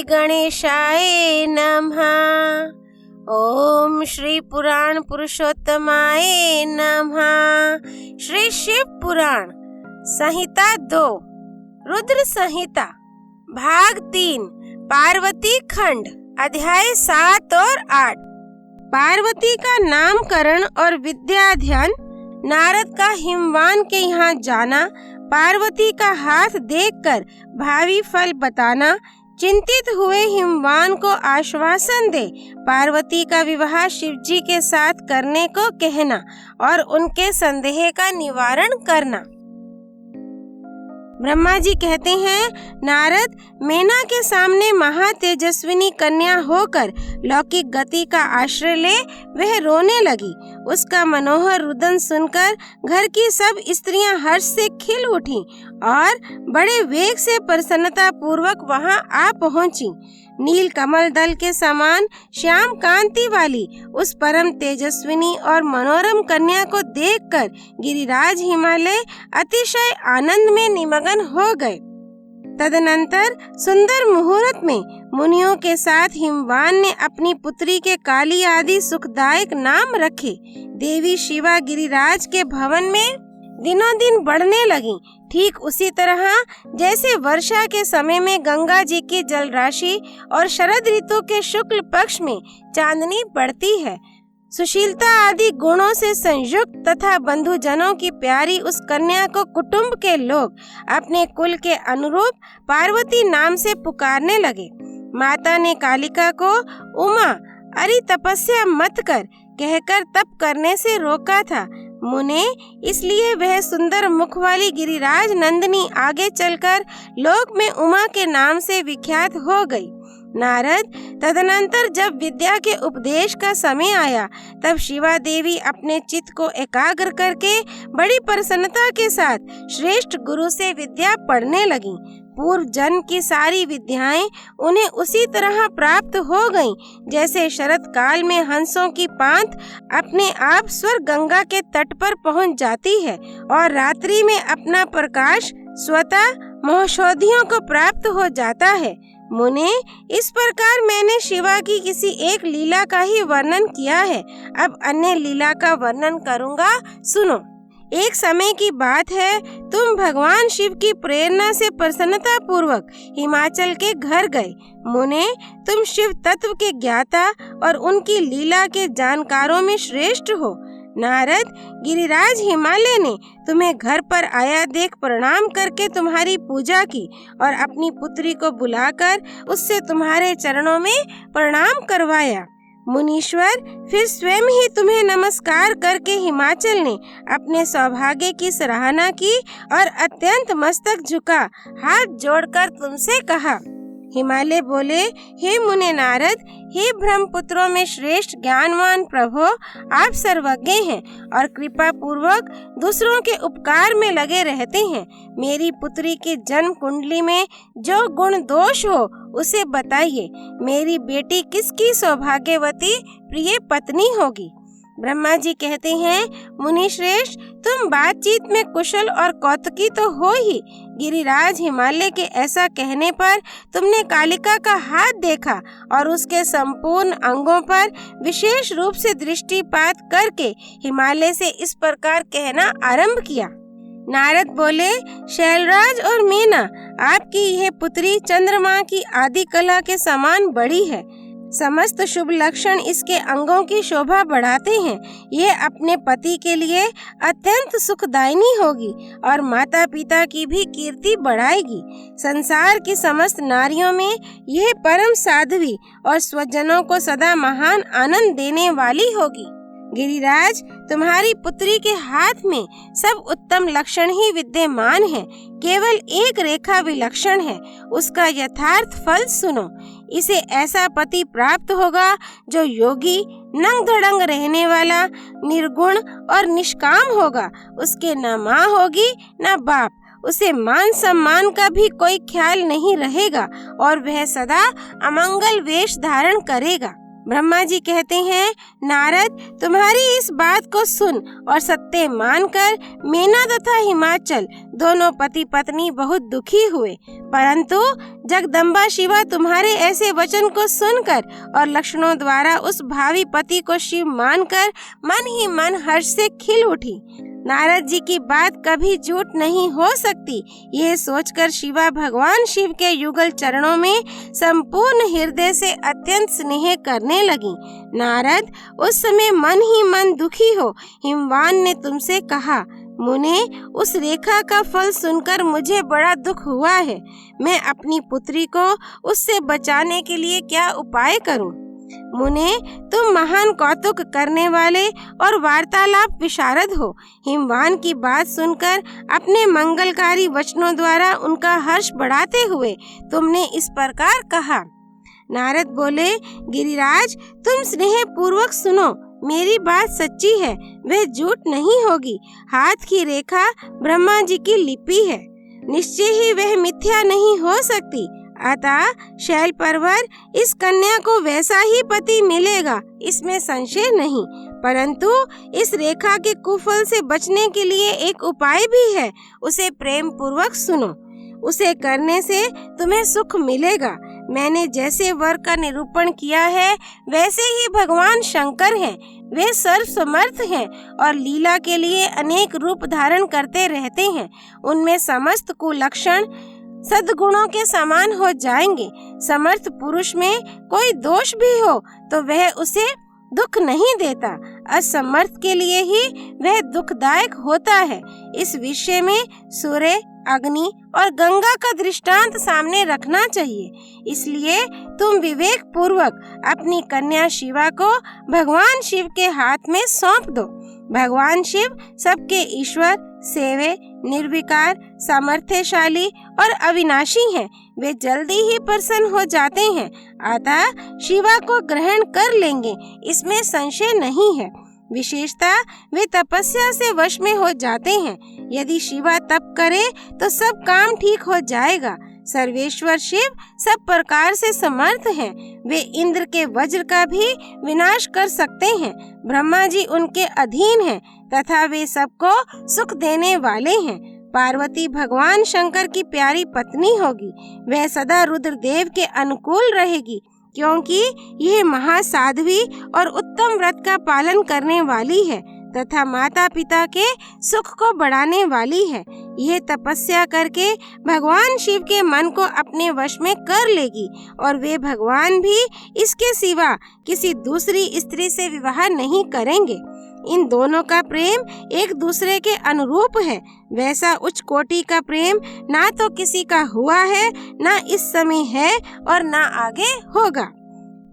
श्री गणेशाय नमः। ओम श्री पुराण पुरुषोत्तमाय नमः। श्री शिव पुराण संहिता 2 रुद्र संहिता भाग 3 पार्वती खंड अध्याय 7 और 8। पार्वती का नामकरण और विद्याध्ययन। नारद का हिमवान के यहाँ जाना, पार्वती का हाथ देखकर भावी फल बताना, चिंतित हुए हिमवान को आश्वासन दे पार्वती का विवाह शिवजी के साथ करने को कहना और उनके संदेह का निवारण करना। ब्रह्मा जी कहते हैं, नारद, मेना के सामने महातेजस्विनी कन्या होकर लौकिक गति का आश्रय ले वह रोने लगी। उसका मनोहर रुदन सुनकर घर की सब स्त्रियां हर्ष से खिल उठी और बड़े वेग से प्रसन्नता पूर्वक वहां आ पहुंची। नील कमल दल के समान श्याम कांति वाली उस परम तेजस्विनी और मनोरम कन्या को देखकर गिरिराज हिमालय अतिशय आनंद में निमग्न हो गए। तदनंतर सुंदर मुहूर्त में मुनियों के साथ हिमवान ने अपनी पुत्री के काली आदि सुखदायक नाम रखे। देवी शिवा गिरिराज के भवन में दिनों दिन बढ़ने लगी। ठीक उसी तरह जैसे वर्षा के समय में गंगा जी की जल राशि और शरद ऋतु के शुक्ल पक्ष में चांदनी बढ़ती है। सुशीलता आदि गुणों से संयुक्त तथा बंधुजनों की प्यारी उस कन्या को कुटुंब के लोग अपने कुल के अनुरूप पार्वती नाम से पुकारने लगे। माता ने कालिका को उमा अरे तपस्या मत कर कहकर तप करने से रोका था। मुने इसलिए वह सुंदर मुख वाली गिरिराज नंदिनी आगे चलकर लोक में उमा के नाम से विख्यात हो गई। नारद, तदनंतर जब विद्या के उपदेश का समय आया तब शिवा देवी अपने चित्त को एकाग्र करके बड़ी प्रसन्नता के साथ श्रेष्ठ गुरु से विद्या पढ़ने लगी। पूर्व जन्म की सारी विद्याएं उन्हें उसी तरह प्राप्त हो गईं, जैसे शरद काल में हंसों की पांत अपने आप स्वर्ग गंगा के तट पर पहुंच जाती है और रात्रि में अपना प्रकाश स्वतः महौषधियों को प्राप्त हो जाता है। मुने, इस प्रकार मैंने शिवा की किसी एक लीला का ही वर्णन किया है। अब अन्य लीला का वर्णन करूँगा, सुनो। एक समय की बात है, तुम भगवान शिव की प्रेरणा से प्रसन्नता पूर्वक हिमाचल के घर गए। मुने, तुम शिव तत्व के ज्ञाता और उनकी लीला के जानकारों में श्रेष्ठ हो। नारद, गिरिराज हिमालय ने तुम्हें घर पर आया देख प्रणाम करके तुम्हारी पूजा की और अपनी पुत्री को बुलाकर उससे तुम्हारे चरणों में प्रणाम करवाया। मुनीश्वर फिर स्वयं ही तुम्हें नमस्कार करके हिमाचल ने अपने सौभाग्य की सराहना की और अत्यंत मस्तक झुका हाथ जोड़कर तुमसे कहा। हिमालय बोले, हे मुने नारद, हे ब्रह्मपुत्रों में श्रेष्ठ ज्ञानवान प्रभो, आप सर्वज्ञ हैं और कृपा पूर्वक दूसरों के उपकार में लगे रहते हैं। मेरी पुत्री की जन्म कुंडली में जो गुण दोष हो उसे बताइए। मेरी बेटी किसकी सौभाग्यवती प्रिय पत्नी होगी? ब्रह्मा जी कहते हैं, मुनि श्रेष्ठ, तुम बातचीत में कुशल और कौतुकी तो हो ही। गिरिराज हिमालय के ऐसा कहने पर तुमने कालिका का हाथ देखा और उसके संपूर्ण अंगों पर विशेष रूप से दृष्टिपात करके हिमालय से इस प्रकार कहना आरंभ किया। नारद बोले, शैलराज और मेना, आपकी यह पुत्री चंद्रमा की आदि कला के समान बड़ी है। समस्त शुभ लक्षण इसके अंगों की शोभा बढ़ाते हैं। यह अपने पति के लिए अत्यंत सुखदायिनी होगी और माता पिता की भी कीर्ति बढ़ाएगी। संसार की समस्त नारियों में यह परम साध्वी और स्वजनों को सदा महान आनंद देने वाली होगी। गिरिराज, तुम्हारी पुत्री के हाथ में सब उत्तम लक्षण ही विद्यमान हैं। केवल एक रेखा विलक्षण है। उसका यथार्थ फल सुनो। इसे ऐसा पति प्राप्त होगा जो योगी, नंग धड़ंग रहने वाला, निर्गुण और निष्काम होगा। उसके न माँ होगी न बाप। उसे मान सम्मान का भी कोई ख्याल नहीं रहेगा और वह सदा अमंगल वेश धारण करेगा। ब्रह्मा जी कहते हैं, नारद, तुम्हारी इस बात को सुन और सत्य मानकर मेना तथा हिमाचल दोनों पति पत्नी बहुत दुखी हुए। परंतु जगदम्बा शिवा तुम्हारे ऐसे वचन को सुनकर और लक्षणों द्वारा उस भावी पति को शिव मानकर मन ही मन हर्ष से खिल उठी। नारद जी की बात कभी झूठ नहीं हो सकती, यह सोचकर शिवा भगवान शिव के युगल चरणों में संपूर्ण हृदय से अत्यंत स्नेह करने लगी। नारद, उस समय मन ही मन दुखी हो हिमवान ने तुमसे कहा, मुने, उस रेखा का फल सुनकर मुझे बड़ा दुख हुआ है। मैं अपनी पुत्री को उससे बचाने के लिए क्या उपाय करूं? मुने, तुम महान कौतुक करने वाले और वार्तालाप विशारद हो। हिमवान की बात सुनकर अपने मंगलकारी वचनों द्वारा उनका हर्ष बढ़ाते हुए तुमने इस प्रकार कहा। नारद बोले, गिरिराज, तुम स्नेह पूर्वक सुनो, मेरी बात सच्ची है, वह झूठ नहीं होगी। हाथ की रेखा ब्रह्मा जी की लिपि है, निश्चय ही वह मिथ्या नहीं हो सकती। अतः शैल पर्वत, इस कन्या को वैसा ही पति मिलेगा, इसमें संशय नहीं। परंतु इस रेखा के कुफल से बचने के लिए एक उपाय भी है, उसे प्रेम पूर्वक सुनो। उसे करने से तुम्हें सुख मिलेगा। मैंने जैसे वर का निरूपण किया है वैसे ही भगवान शंकर हैं। वे सर्व समर्थ हैं और लीला के लिए अनेक रूप धारण करते रहते हैं। उनमें समस्त कुलक्षण सद्गुणों के समान हो जाएंगे। समर्थ पुरुष में कोई दोष भी हो तो वह उसे दुख नहीं देता, असमर्थ के लिए ही वह दुखदायक होता है। इस विषय में सूर्य, अग्नि और गंगा का दृष्टांत सामने रखना चाहिए। इसलिए तुम विवेक पूर्वक अपनी कन्या शिवा को भगवान शिव के हाथ में सौंप दो। भगवान शिव सबके ईश्वर, सेवे, निर्विकार, सामर्थ्यशाली और अविनाशी हैं। वे जल्दी ही प्रसन्न हो जाते हैं, अतः शिवा को ग्रहण कर लेंगे, इसमें संशय नहीं है। विशेषता वे तपस्या से वश में हो जाते हैं। यदि शिवा तप करे तो सब काम ठीक हो जाएगा। सर्वेश्वर शिव सब प्रकार से समर्थ हैं। वे इंद्र के वज्र का भी विनाश कर सकते हैं। ब्रह्मा जी उनके अधीन हैं तथा वे सबको सुख देने वाले हैं। पार्वती भगवान शंकर की प्यारी पत्नी होगी। वह सदा रुद्रदेव के अनुकूल रहेगी, क्योंकि यह महासाध्वी और उत्तम व्रत का पालन करने वाली है तथा माता पिता के सुख को बढ़ाने वाली है। यह तपस्या करके भगवान शिव के मन को अपने वश में कर लेगी और वे भगवान भी इसके सिवा किसी दूसरी स्त्री से विवाह नहीं करेंगे। इन दोनों का प्रेम एक दूसरे के अनुरूप है। वैसा उच्च कोटि का प्रेम ना तो किसी का हुआ है, ना इस समय है और ना आगे होगा।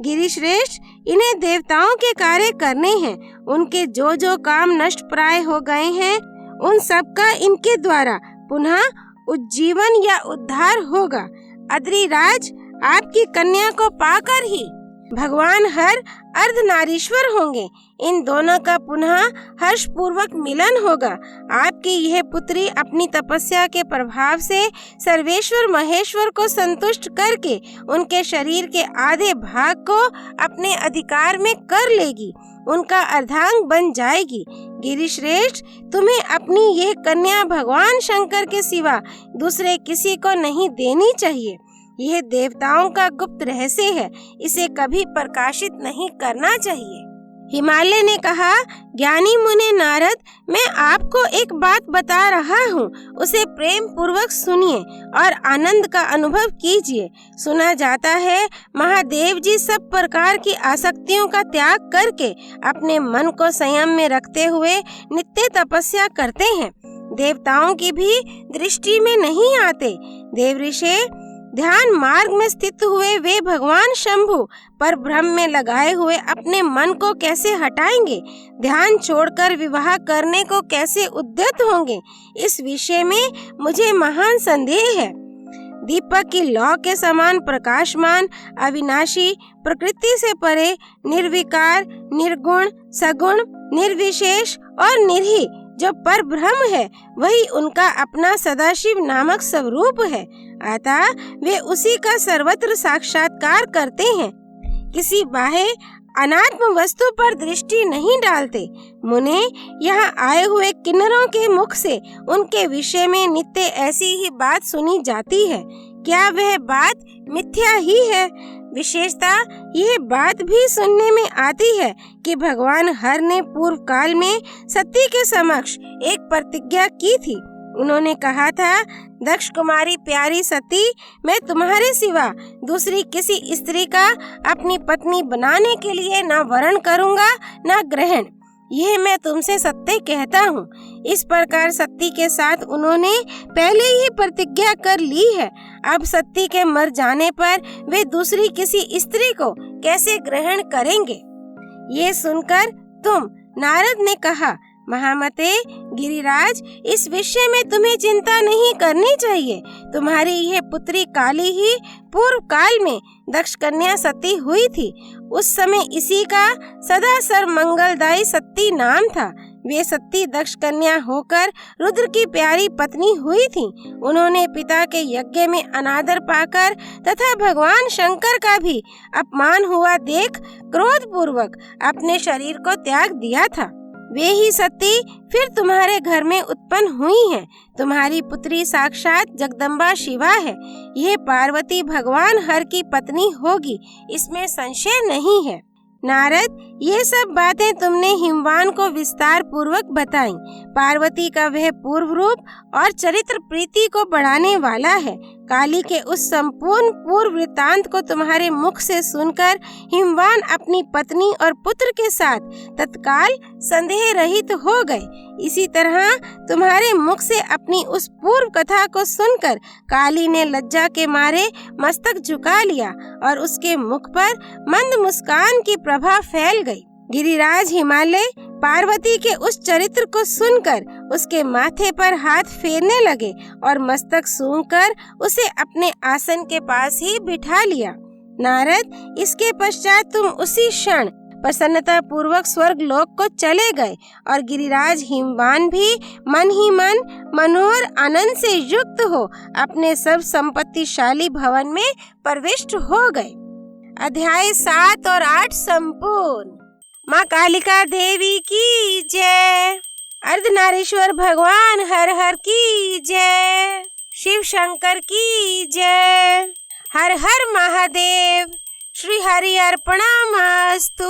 गिरिश्रेष्ठ, इन्हें देवताओं के कार्य करने हैं। उनके जो जो काम नष्ट प्राय हो गए हैं उन सब का इनके द्वारा पुनः उज्जीवन या उद्धार होगा। अद्रिराज, आपकी कन्या को पाकर ही भगवान हर अर्धनारीश्वर होंगे। इन दोनों का पुनः हर्ष पूर्वक मिलन होगा। आपकी यह पुत्री अपनी तपस्या के प्रभाव से सर्वेश्वर महेश्वर को संतुष्ट करके उनके शरीर के आधे भाग को अपने अधिकार में कर लेगी, उनका अर्धांग बन जाएगी। गिरिश्रेष्ठ, तुम्हें अपनी यह कन्या भगवान शंकर के सिवा दूसरे किसी को नहीं देनी चाहिए। यह देवताओं का गुप्त रहस्य है, इसे कभी प्रकाशित नहीं करना चाहिए। हिमालय ने कहा, ज्ञानी मुने नारद, मैं आपको एक बात बता रहा हूँ, उसे प्रेम पूर्वक सुनिए और आनंद का अनुभव कीजिए। सुना जाता है महादेव जी सब प्रकार की आसक्तियों का त्याग करके अपने मन को संयम में रखते हुए नित्य तपस्या करते हैं। देवताओं की भी दृष्टि में नहीं आते। देवऋषि ध्यान मार्ग में स्थित हुए वे भगवान शंभु पर भ्रम में लगाए हुए अपने मन को कैसे हटाएंगे? ध्यान छोड़कर विवाह करने को कैसे उद्यत होंगे? इस विषय में मुझे महान संदेह है। दीपक की लौ के समान प्रकाशमान, अविनाशी, प्रकृति से परे, निर्विकार, निर्गुण, सगुण, निर्विशेष और निर्ही जो पर ब्रह्म है, वही उनका अपना सदाशिव नामक स्वरूप है। अतः वे उसी का सर्वत्र साक्षात्कार करते हैं। किसी बाह्य अनात्म वस्तु पर दृष्टि नहीं डालते। मुने, यहाँ आए हुए किन्नरों के मुख से उनके विषय में नित्य ऐसी ही बात सुनी जाती है। क्या वह बात मिथ्या ही है? विशेषतः यह बात भी सुनने में आती है कि भगवान हर ने पूर्व काल में सती के समक्ष एक प्रतिज्ञा की थी। उन्होंने कहा था, दक्ष कुमारी प्यारी सती, मैं तुम्हारे सिवा दूसरी किसी स्त्री का अपनी पत्नी बनाने के लिए न वरण करूंगा न ग्रहण। यह मैं तुमसे सत्य कहता हूँ। इस प्रकार सती के साथ उन्होंने पहले ही प्रतिज्ञा कर ली है। अब सती के मर जाने पर वे दूसरी किसी स्त्री को कैसे ग्रहण करेंगे? ये सुनकर नारद ने कहा, महामते गिरिराज, इस विषय में तुम्हें चिंता नहीं करनी चाहिए। तुम्हारी यह पुत्री काली ही पूर्व काल में दक्ष कन्या सती हुई थी। उस समय इसी का सदा सर्वमंगलदायी सती नाम था। वे सती दक्ष कन्या होकर रुद्र की प्यारी पत्नी हुई थी। उन्होंने पिता के यज्ञ में अनादर पाकर तथा भगवान शंकर का भी अपमान हुआ देख क्रोध पूर्वक अपने शरीर को त्याग दिया था। वे ही सती फिर तुम्हारे घर में उत्पन्न हुई हैं। तुम्हारी पुत्री साक्षात जगदम्बा शिवा है। यह पार्वती भगवान हर की पत्नी होगी, इसमें संशय नहीं है। नारद, ये सब बातें तुमने हिमवान को विस्तार पूर्वक बताई। पार्वती का वह पूर्व रूप और चरित्र प्रीति को बढ़ाने वाला है। काली के उस संपूर्ण पूर्व वृत्तांत को तुम्हारे मुख से सुनकर हिमवान अपनी पत्नी और पुत्र के साथ तत्काल संदेह रहित हो गए। इसी तरह तुम्हारे मुख से अपनी उस पूर्व कथा को सुनकर काली ने लज्जा के मारे मस्तक झुका लिया और उसके मुख पर मंद मुस्कान की प्रभा फैल गई। गिरिराज हिमालय पार्वती के उस चरित्र को सुनकर उसके माथे पर हाथ फेरने लगे और मस्तक सूंघकर उसे अपने आसन के पास ही बिठा लिया। नारद, इसके पश्चात तुम उसी क्षण प्रसन्नता पूर्वक स्वर्ग लोक को चले गए और गिरिराज हिमवान भी मन ही मन मनोहर आनंद से युक्त हो अपने सब संपत्तिशाली भवन में प्रविष्ट हो गए। अध्याय 7 और 8 संपूर्ण। माँ कालिका देवी की जय। अर्धनारीश्वर भगवान हर हर की जय। शिव शंकर की जय। हर हर महादेव। श्री हरि अर्पणमस्तु।